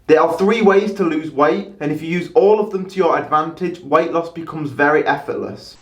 There are 3 ways to lose weight, and if you use all of them to your advantage, weight loss becomes very effortless.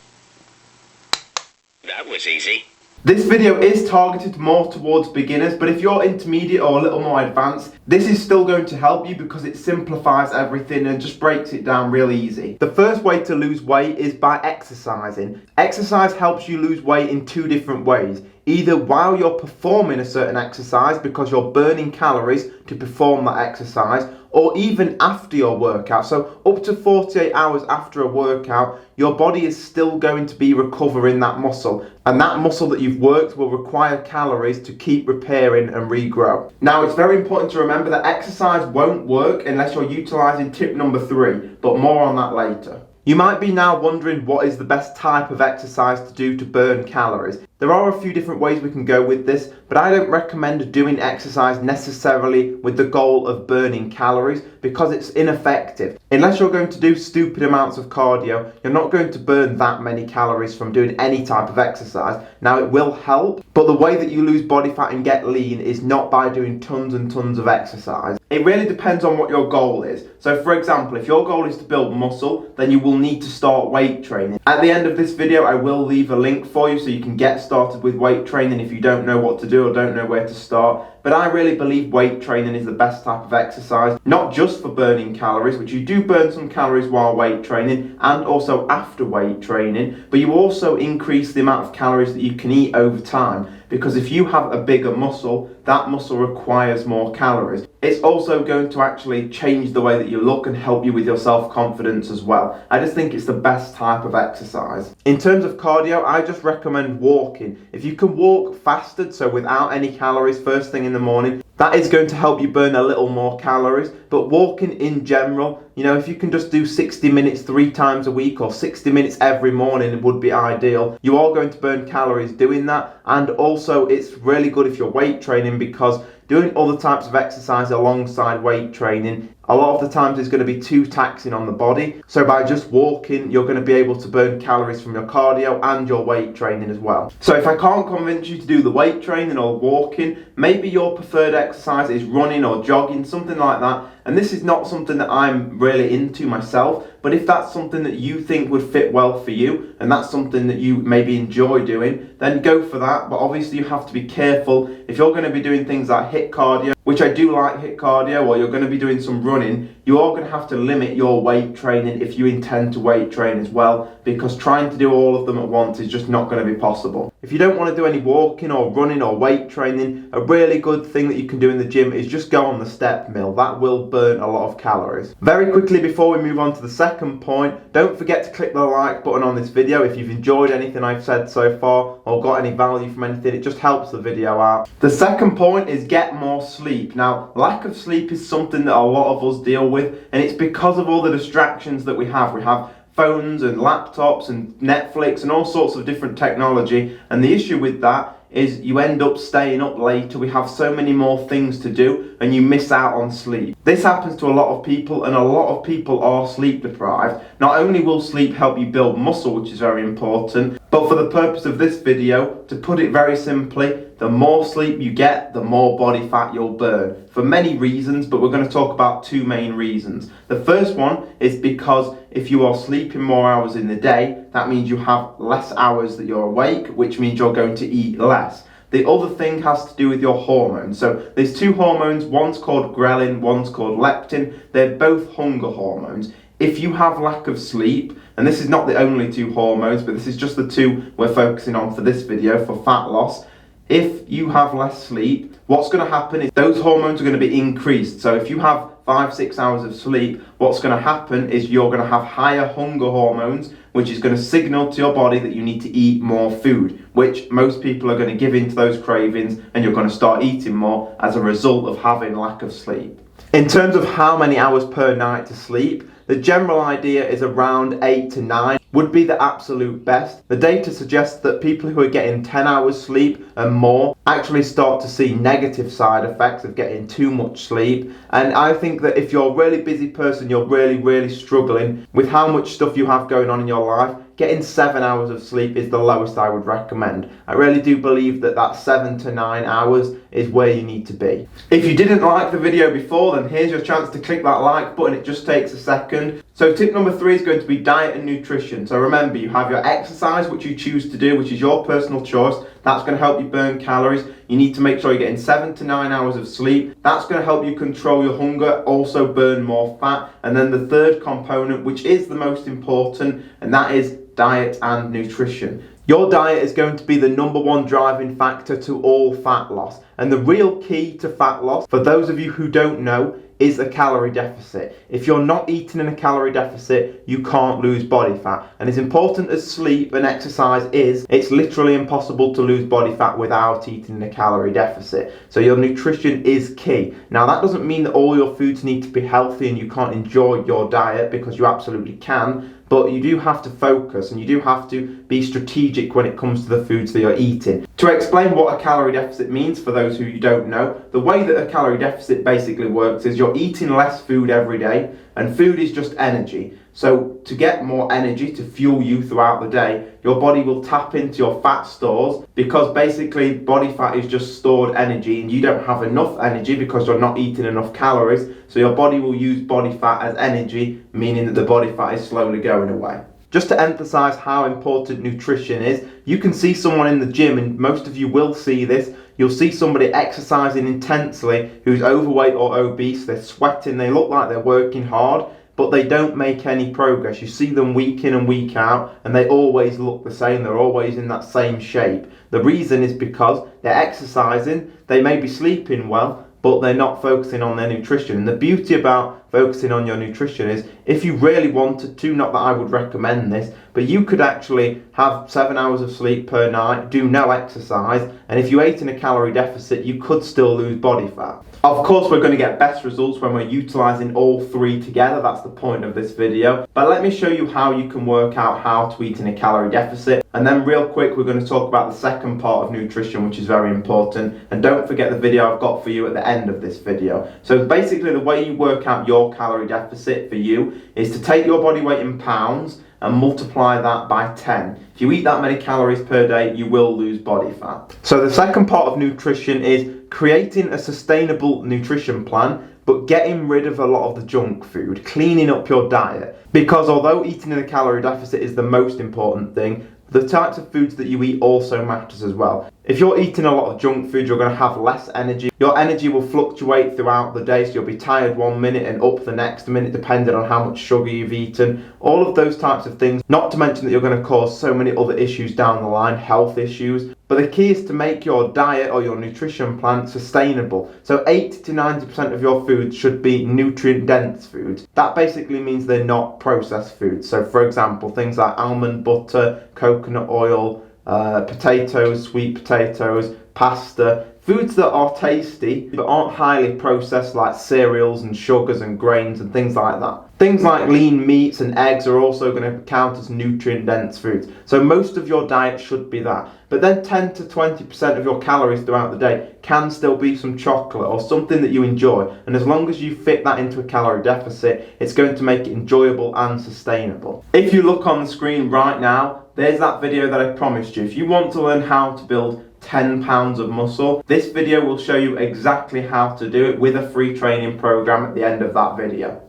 That was easy. This video is targeted more towards beginners, but if you're intermediate or a little more advanced, this is still going to help you because it simplifies everything and just breaks it down real easy. The first way to lose weight is by exercising. Exercise helps you lose weight in 2 different ways. Either while you're performing a certain exercise because you're burning calories to perform that exercise, or even after your workout. So up to 48 hours after a workout, your body is still going to be recovering that muscle. And that muscle that you've worked will require calories to keep repairing and regrow. Now, it's very important to remember that exercise won't work unless you're utilizing tip number 3, but more on that later. You might be now wondering what is the best type of exercise to do to burn calories. There are a few different ways we can go with this, but I don't recommend doing exercise necessarily with the goal of burning calories because it's ineffective. Unless you're going to do stupid amounts of cardio, you're not going to burn that many calories from doing any type of exercise. Now, it will help, but the way that you lose body fat and get lean is not by doing tons and tons of exercise. It really depends on what your goal is. So for example, if your goal is to build muscle, then you will need to start weight training. At the end of this video, I will leave a link for you so you can get started with weight training if you don't know what to do or don't know where to start. But I really believe weight training is the best type of exercise, not just for burning calories, which you do burn some calories while weight training and also after weight training, but you also increase the amount of calories that you can eat over time. Because if you have a bigger muscle, that muscle requires more calories. It's also going to actually change the way that you look and help you with your self-confidence as well. I just think it's the best type of exercise. In terms of cardio, I just recommend walking. If you can walk fasted, so without any calories first thing in the morning, that is going to help you burn a little more calories. But walking in general, if you can just do 60 minutes 3 times a week or 60 minutes every morning would be ideal. You are going to burn calories doing that, and also it's really good if you're weight training because doing other types of exercise alongside weight training, a lot of the times it's going to be too taxing on the body. So by just walking, you're going to be able to burn calories from your cardio and your weight training as well. So if I can't convince you to do the weight training or walking, maybe your preferred exercise is running or jogging, something like that. And this is not something that I'm really into myself, but if that's something that you think would fit well for you, and that's something that you maybe enjoy doing, then go for that. But obviously you have to be careful. If you're going to be doing things like HIIT cardio, which I do like HIIT cardio, or you're going to be doing some running, you are going to have to limit your weight training if you intend to weight train as well, because trying to do all of them at once is just not going to be possible. If you don't want to do any walking or running or weight training, a really good thing that you can do in the gym is just go on the step mill. That will burn a lot of calories. Very quickly before we move on to the second point, don't forget to click the like button on this video if you've enjoyed anything I've said so far or got any value from anything. It just helps the video out. The second point is get more sleep. Now, lack of sleep is something that a lot of us deal with, and it's because of all the distractions that we have. We have phones and laptops and Netflix and all sorts of different technology, and the issue with that is you end up staying up later. We have so many more things to do and you miss out on sleep. This happens to a lot of people, and a lot of people are sleep deprived. Not only will sleep help you build muscle, which is very important, but for the purpose of this video, to put it very simply, the more sleep you get, the more body fat you'll burn. For many reasons, but we're going to talk about 2 main reasons. The first one is because if you are sleeping more hours in the day, that means you have less hours that you're awake, which means you're going to eat less. The other thing has to do with your hormones. So there's 2 hormones, one's called ghrelin, one's called leptin. They're both hunger hormones. If you have lack of sleep, and this is not the only 2 hormones, but this is just the 2 we're focusing on for this video for fat loss. If you have less sleep, what's going to happen is those hormones are going to be increased. So if you have 5-6 hours of sleep, what's going to happen is you're going to have higher hunger hormones, which is going to signal to your body that you need to eat more food, which most people are going to give in to those cravings, and you're going to start eating more as a result of having lack of sleep. In terms of how many hours per night to sleep, the general idea is around 8 to 9 would be the absolute best. The data suggests that people who are getting 10 hours sleep and more actually start to see negative side effects of getting too much sleep. And I think that if you're a really busy person, you're really struggling with how much stuff you have going on in your life, getting 7 hours of sleep is the lowest I would recommend. I really do believe that 7 to 9 hours is where you need to be. If you didn't like the video before, then here's your chance to click that like button. It just takes a second. So tip number 3 is going to be diet and nutrition. So remember, you have your exercise, which you choose to do, which is your personal choice. That's going to help you burn calories. You need to make sure you're getting 7 to 9 hours of sleep. That's going to help you control your hunger, also burn more fat. And then the third component, which is the most important, and that is diet and nutrition. Your diet is going to be the number 1 driving factor to all fat loss. And the real key to fat loss, for those of you who don't know, is a calorie deficit. If you're not eating in a calorie deficit, you can't lose body fat. And as important as sleep and exercise is, it's literally impossible to lose body fat without eating in a calorie deficit. So your nutrition is key. Now that doesn't mean that all your foods need to be healthy and you can't enjoy your diet, because you absolutely can. But you do have to focus and you do have to be strategic when it comes to the foods that you're eating. To explain what a calorie deficit means for those who you don't know, the way that a calorie deficit basically works is you're eating less food every day, and food is just energy. So to get more energy to fuel you throughout the day, your body will tap into your fat stores, because basically body fat is just stored energy and you don't have enough energy because you're not eating enough calories. So your body will use body fat as energy, meaning that the body fat is slowly going away. Just to emphasize how important nutrition is, you can see someone in the gym, and most of you will see this. You'll see somebody exercising intensely who's overweight or obese. They're sweating, they look like they're working hard, but they don't make any progress. You see them week in and week out, and they always look the same. They're always in that same shape. The reason is because they're exercising, they may be sleeping well, but they're not focusing on their nutrition. And the beauty about focusing on your nutrition is, if you really wanted to, not that I would recommend this, but you could actually have 7 hours of sleep per night, do no exercise, and if you ate in a calorie deficit, you could still lose body fat. Of course, we're going to get best results when we're utilizing all 3 together. That's the point of this video. But let me show you how you can work out how to eat in a calorie deficit. And then real quick, we're going to talk about the second part of nutrition, which is very important. And don't forget the video I've got for you at the end of this video. So basically, the way you work out your calorie deficit for you is to take your body weight in pounds and multiply that by 10. If you eat that many calories per day, you will lose body fat. So the second part of nutrition is creating a sustainable nutrition plan, but getting rid of a lot of the junk food, cleaning up your diet. Because although eating in a calorie deficit is the most important thing, the types of foods that you eat also matters as well. If you're eating a lot of junk food, you're going to have less energy. Your energy will fluctuate throughout the day, so you'll be tired one minute and up the next minute, depending on how much sugar you've eaten. All of those types of things, not to mention that you're going to cause so many other issues down the line, health issues. But the key is to make your diet or your nutrition plan sustainable. So 80 to 90% of your foods should be nutrient-dense foods. That basically means they're not processed foods. So for example, things like almond butter, coconut oil, potatoes, sweet potatoes, pasta, foods that are tasty but aren't highly processed, like cereals and sugars and grains and things like that. Things like lean meats and eggs are also going to count as nutrient-dense foods. So most of your diet should be that. But then 10 to 20% of your calories throughout the day can still be some chocolate or something that you enjoy. And as long as you fit that into a calorie deficit, it's going to make it enjoyable and sustainable. If you look on the screen right now, there's that video that I promised you. If you want to learn how to build 10 pounds of muscle, this video will show you exactly how to do it with a free training program at the end of that video.